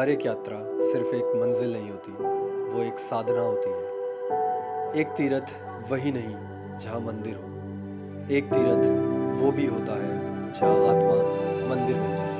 हर एक यात्रा सिर्फ एक मंजिल नहीं होती, वो एक साधना होती है। एक तीर्थ वही नहीं जहाँ मंदिर हो, एक तीर्थ वो भी होता है जहाँ आत्मा मंदिर बन जाए।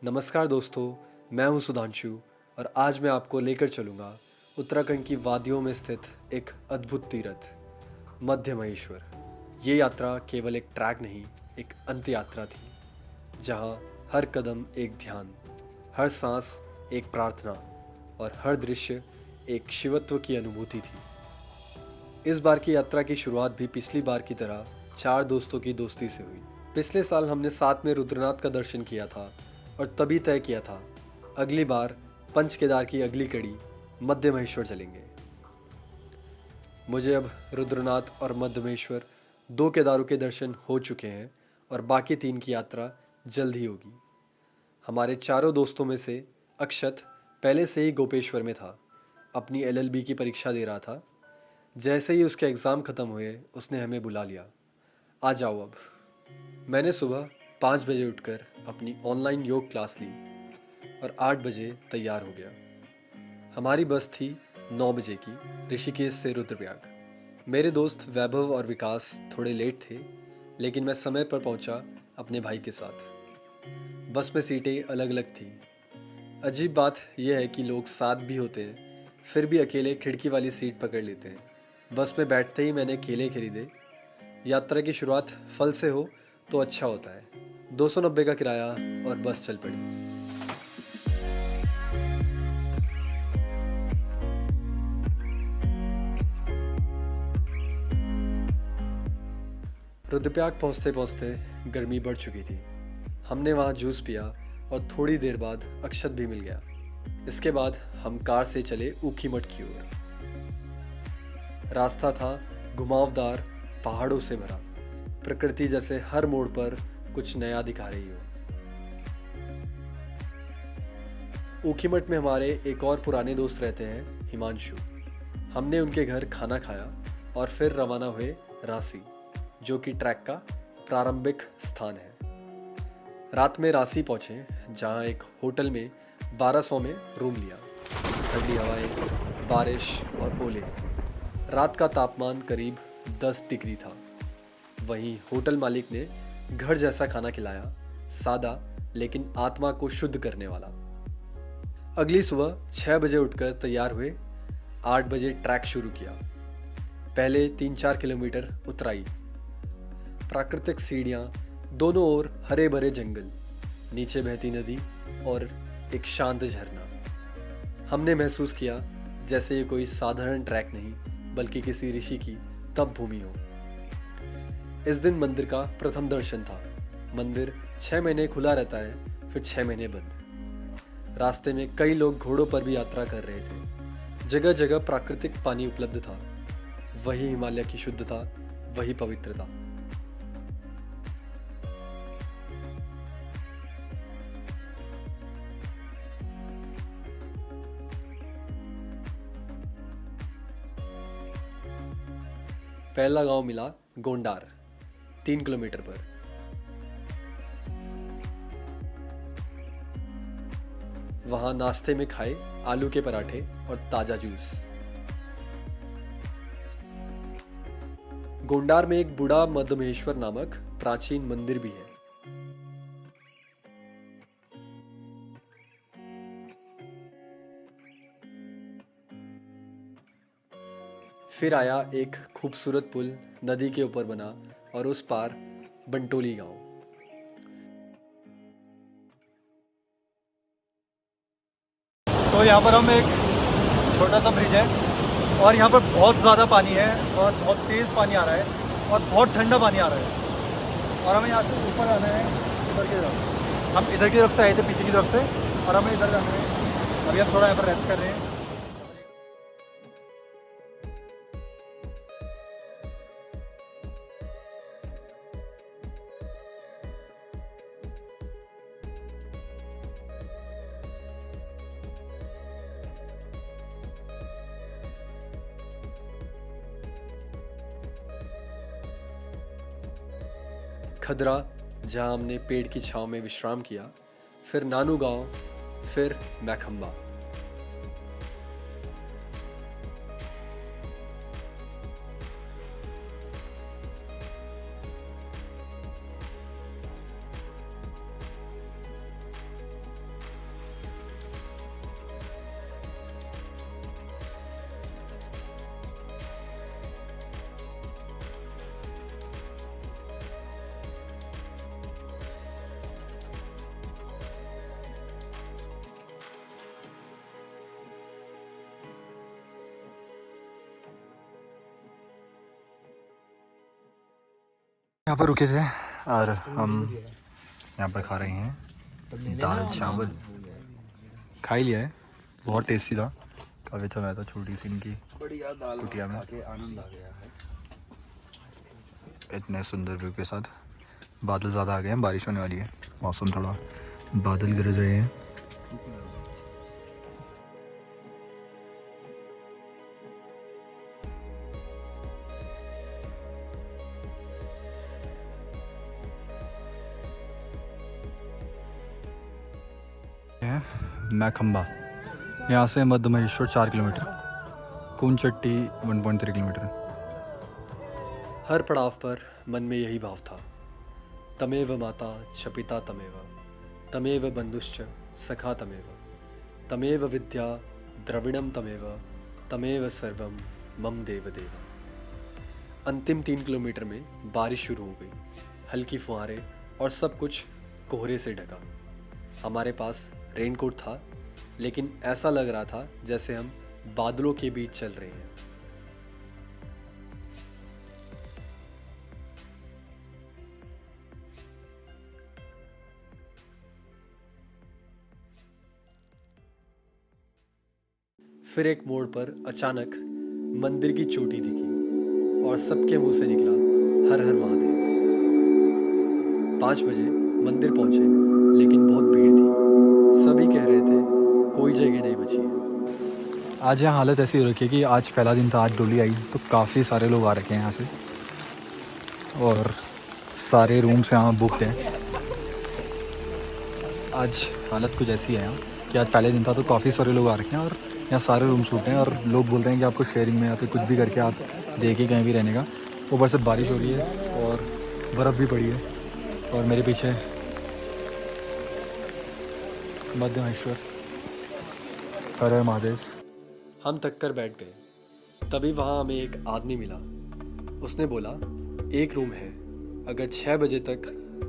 नमस्कार दोस्तों, मैं हूँ सुधांशु और आज मैं आपको लेकर चलूँगा उत्तराखंड की वादियों में स्थित एक अद्भुत तीर्थ मध्य महेश्वर। ये यात्रा केवल एक ट्रैक नहीं, एक अंत यात्रा थी, जहाँ हर कदम एक ध्यान, हर सांस एक प्रार्थना और हर दृश्य एक शिवत्व की अनुभूति थी। इस बार की यात्रा की शुरुआत भी पिछली बार की तरह 4 दोस्तों की दोस्ती से हुई। पिछले साल हमने साथ में रुद्रनाथ का दर्शन किया था और तभी तय किया था अगली बार पंच केदार की अगली कड़ी मध्य महेश्वर चलेंगे। मुझे अब रुद्रनाथ और मध्य महेश्वर 2 केदारों के दर्शन हो चुके हैं और बाकी 3 की यात्रा जल्द ही होगी। हमारे चारों दोस्तों में से अक्षत पहले से ही गोपेश्वर में था, अपनी LLB की परीक्षा दे रहा था। जैसे ही उसके एग्ज़ाम ख़त्म हुए उसने हमें बुला लिया, आ जाओ अब। मैंने सुबह 5 बजे उठकर अपनी ऑनलाइन योग क्लास ली और 8 बजे तैयार हो गया। हमारी बस थी 9 बजे की, ऋषिकेश से रुद्रप्रयाग। मेरे दोस्त वैभव और विकास थोड़े लेट थे, लेकिन मैं समय पर पहुंचा अपने भाई के साथ। बस में सीटें अलग अलग थीं। अजीब बात यह है कि लोग साथ भी होते हैं, फिर भी अकेले खिड़की वाली सीट पकड़ लेते हैं। बस में बैठते ही मैंने केले खरीदे। यात्रा की शुरुआत फल से हो तो अच्छा होता है। 290 का किराया और बस चल पड़ी। रुद्रप्रयाग पहुँचते पहुँचते गर्मी बढ़ चुकी थी। हमने वहाँ जूस पिया और थोड़ी देर बाद अक्षत भी मिल गया। इसके बाद हम कार से चले ऊखीमठ की ओर। रास्ता था घुमावदार, पहाड़ों से भरा, प्रकृति जैसे हर मोड़ पर कुछ नया दिखा रही हो। ऊखीमठ में हमारे एक और पुराने दोस्त रहते हैं, हिमांशु। हमने उनके घर खाना खाया और फिर रवाना हुए रांसी, जो कि ट्रैक का प्रारंभिक स्थान है। रात में रांसी पहुंचे, जहां एक होटल में 1200 में रूम लिया। ठंडी हवाएं, बारिश और ओले। रात का तापमान करीब 10 डिग्री था। वहीं होटल मालिक ने घर जैसा खाना खिलाया, सादा लेकिन आत्मा को शुद्ध करने वाला। अगली सुबह 6 बजे उठकर तैयार हुए, 8 बजे ट्रैक शुरू किया। पहले 3-4 किलोमीटर उतराई। प्राकृतिक सीढ़ियाँ, दोनों ओर हरे भरे जंगल, नीचे बहती नदी और एक शांत झरना। हमने महसूस किया जैसे ये कोई साधारण ट्रैक नहीं, बल्कि किसी ऋषि की तप भूमि हो। इस दिन मंदिर का प्रथम दर्शन था। मंदिर 6 महीने खुला रहता है, फिर 6 महीने बंद। रास्ते में कई लोग घोड़ों पर भी यात्रा कर रहे थे। जगह जगह प्राकृतिक पानी उपलब्ध था। वही हिमालय की शुद्धता, वही पवित्रता। पहला गांव मिला गोंडार, 3 किलोमीटर पर। वहां नाश्ते में खाए आलू के पराठे और ताजा जूस। गोंडार में एक बूढ़ा मध्य महेश्वर नामक प्राचीन मंदिर भी है। फिर आया एक खूबसूरत पुल नदी के ऊपर बना और उस पार बंटोली गांव। तो यहाँ पर हम एक छोटा सा ब्रिज है और यहाँ पर बहुत ज़्यादा पानी है और बहुत तेज़ पानी आ रहा है और बहुत ठंडा पानी आ रहा है। और हमें यहाँ से ऊपर आना है, इधर की तरफ। हम इधर की तरफ से आए थे, पीछे की तरफ से, और हमें इधर जाना है। अभी हम थोड़ा यहाँ पर रेस्ट कर रहे हैं। खदरा जहाँ हमने पेड़ की छांव में विश्राम किया, फिर नानू गांव, फिर मैखंबा। यहाँ पर रुके थे और हम यहाँ पर खा रहे हैं दाल चावल। खा ही लिया है, बहुत टेस्टी था। काफ़ी अच्छा था, छोटी सी इनकी कुटिया में, आनंद आ गया है। इतने सुंदर व्यू के साथ। बादल ज़्यादा आ गए हैं, बारिश होने वाली है, मौसम थोड़ा बादल गरज रहे हैं। मैखंबा, यहाँ से मध्य महेश्वर 4 किलोमीटर, कूनचट्टी 1.3 किलोमीटर। हर पड़ाव पर मन में यही भाव था, तमेव माता च पिता तमेव, तमेव बंधुश्च सखा तमेव, तमेव विद्या द्रविणम तमेव, तमेव सर्वम मम देव देव। अंतिम 3 किलोमीटर में बारिश शुरू हो गई, हल्की फुहारें और सब कुछ कोहरे से ढका। हमारे पास रेनकोट था, लेकिन ऐसा लग रहा था जैसे हम बादलों के बीच चल रहे हैं। फिर एक मोड़ पर अचानक मंदिर की चोटी दिखी और सबके मुंह से निकला हर हर महादेव। 5 बजे मंदिर पहुंचे, लेकिन बहुत भीड़ थी। सभी कह रहे थे कोई जगह नहीं बची है। आज यहाँ हालत ऐसी हो रखी है कि आज पहला दिन था, आज डोली आई तो काफ़ी सारे लोग आ रखे हैं यहाँ से, और सारे रूम्स यहाँ बुकड हैं। आज हालत कुछ ऐसी है यहाँ कि आज पहले दिन था तो काफ़ी सारे लोग आ रखे हैं, और यहाँ सारे रूम्स बुकड हैं, और लोग बोल रहे हैं कि आपको शेयरिंग में या फिर कुछ भी करके आप देखिए कहीं भी रहने का। ऊपर से बारिश हो रही है और बर्फ़ भी पड़ी है, और मेरे पीछे मध्य महेश्वर, हर हर महादेव। हम थक कर बैठ गए। तभी वहाँ हमें एक आदमी मिला। उसने बोला, एक रूम है, अगर 6 बजे तक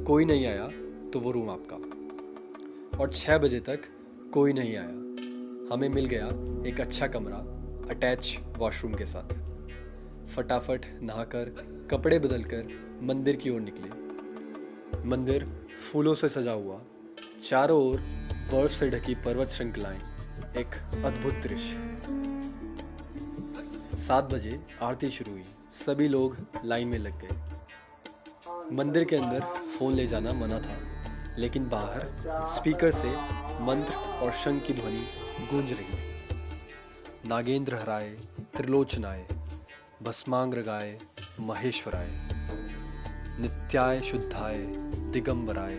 कोई नहीं आया तो वो रूम आपका। और 6 बजे तक कोई नहीं आया। हमें मिल गया एक अच्छा कमरा अटैच वॉशरूम के साथ। फटाफट नहाकर कपड़े बदलकर मंदिर की ओर निकले। मंदिर फूलों से सजा हुआ, चारों ओर बर्फ से ढकी पर्वत श्रृंखलाएं, एक अद्भुत दृश्य। 7 बजे आरती शुरू हुई। सभी लोग लाइन में लग गए। मंदिर के अंदर फोन ले जाना मना था, लेकिन बाहर स्पीकर से मंत्र और शंख की ध्वनि गूंज रही थी। नागेंद्र हराए, त्रिलोचनाय, भस्मांग गाय, महेश्वराय, नित्याय शुद्धाय, दिगंबराय,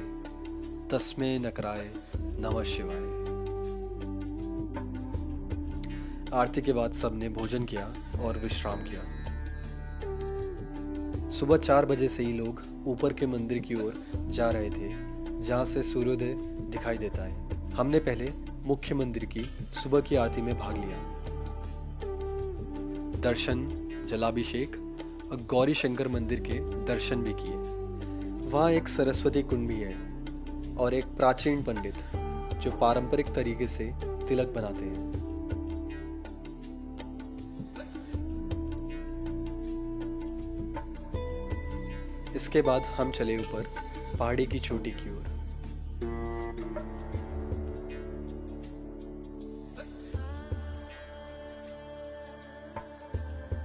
तस्मे नकराय, नमः शिवाय। आरती के बाद सबने भोजन किया और विश्राम किया। सुबह 4 बजे से ही लोग ऊपर के मंदिर की ओर जा रहे थे, जहां से सूर्योदय दिखाई देता है। हमने पहले मुख्य मंदिर की सुबह की आरती में भाग लिया। दर्शन, जलाभिषेक और गौरी शंकर मंदिर के दर्शन भी किए। वहाँ एक सरस्वती कुंड भी है और एक प्राचीन पंडित जो पारंपरिक तरीके से तिलक बनाते हैं। इसके बाद हम चले ऊपर पहाड़ी की चोटी की ओर।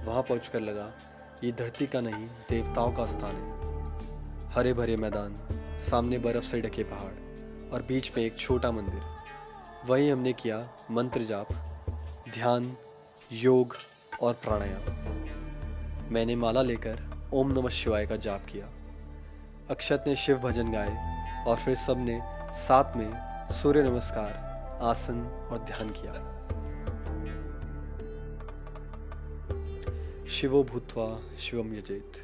वहां पहुंचकर लगा ये धरती का नहीं, देवताओं का स्थान है। हरे भरे मैदान, सामने बर्फ से ढके पहाड़ और बीच में एक छोटा मंदिर। वहीं हमने किया मंत्र जाप, ध्यान, योग और प्राणायाम। मैंने माला लेकर ओम नमः शिवाय का जाप किया। अक्षत ने शिव भजन गाए और फिर सब ने साथ में सूर्य नमस्कार, आसन और ध्यान किया। शिवो भूत्वा शिवम यजेत।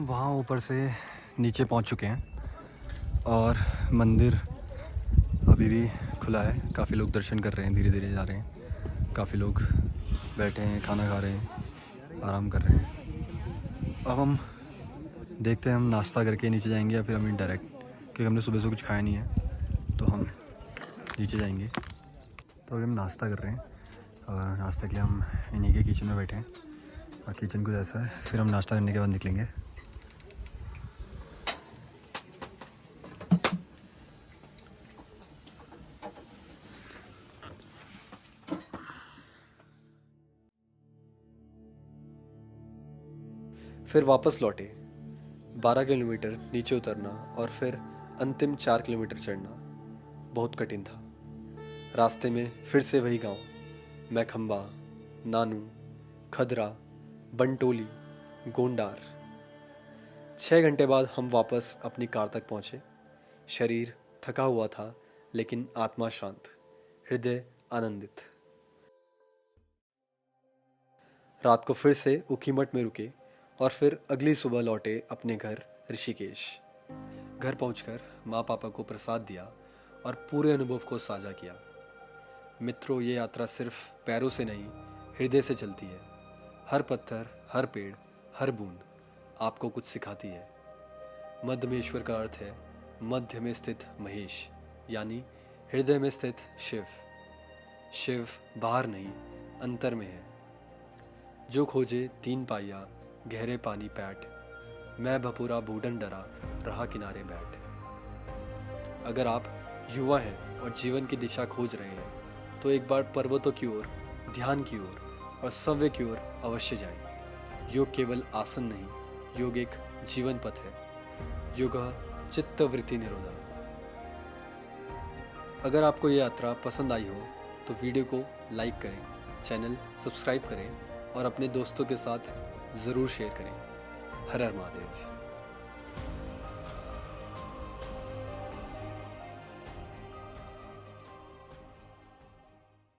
वहाँ ऊपर से नीचे पहुँच चुके हैं और मंदिर अभी भी खुला है। काफ़ी लोग दर्शन कर रहे हैं, धीरे धीरे जा रहे हैं। काफ़ी लोग बैठे हैं, खाना खा रहे हैं, आराम कर रहे हैं। अब हम देखते हैं, हम नाश्ता करके नीचे जाएंगे या फिर हम डायरेक्ट, क्योंकि हमने सुबह से कुछ खाया नहीं है तो हम नीचे जाएंगे। तो अभी हम नाश्ता कर रहे हैं और नाश्ते के लिए हम इन्हीं के किचन में बैठे हैं और किचन कुछ ऐसा है। फिर हम नाश्ता करने के बाद निकलेंगे। फिर वापस लौटे। 12 किलोमीटर नीचे उतरना और फिर अंतिम 4 किलोमीटर चढ़ना बहुत कठिन था। रास्ते में फिर से वही गांव, मैखंबा, नानू, खदरा, बंटोली, गोंडार। 6 घंटे बाद हम वापस अपनी कार तक पहुंचे। शरीर थका हुआ था लेकिन आत्मा शांत, हृदय आनंदित। रात को फिर से ऊखीमठ में रुके और फिर अगली सुबह लौटे अपने घर ऋषिकेश। घर पहुंचकर माँ पापा को प्रसाद दिया और पूरे अनुभव को साझा किया। मित्रों, ये यात्रा सिर्फ पैरों से नहीं, हृदय से चलती है। हर पत्थर, हर पेड़, हर बूंद आपको कुछ सिखाती है। मध्यमेश्वर का अर्थ है मध्य में स्थित महेश, यानी हृदय में स्थित शिव। शिव बाहर नहीं, अंतर में है। जो खोजे 3 पाइया गहरे पानी पैठ, मैं भपूरा बूढ़न डरा रहा किनारे बैठ। अगर आप युवा हैं और जीवन की दिशा खोज रहे हैं तो एक बार पर्वतों की ओर, ध्यान की ओर और सव्य की ओर अवश्य जाएं। योग केवल आसन नहीं, योग एक जीवन पथ है। योगः चित्तवृत्ति निरोधा। अगर आपको ये यात्रा पसंद आई हो तो वीडियो को लाइक करें, चैनल सब्सक्राइब करें और अपने दोस्तों के साथ ज़रूर शेयर करें। हर हर महादेव।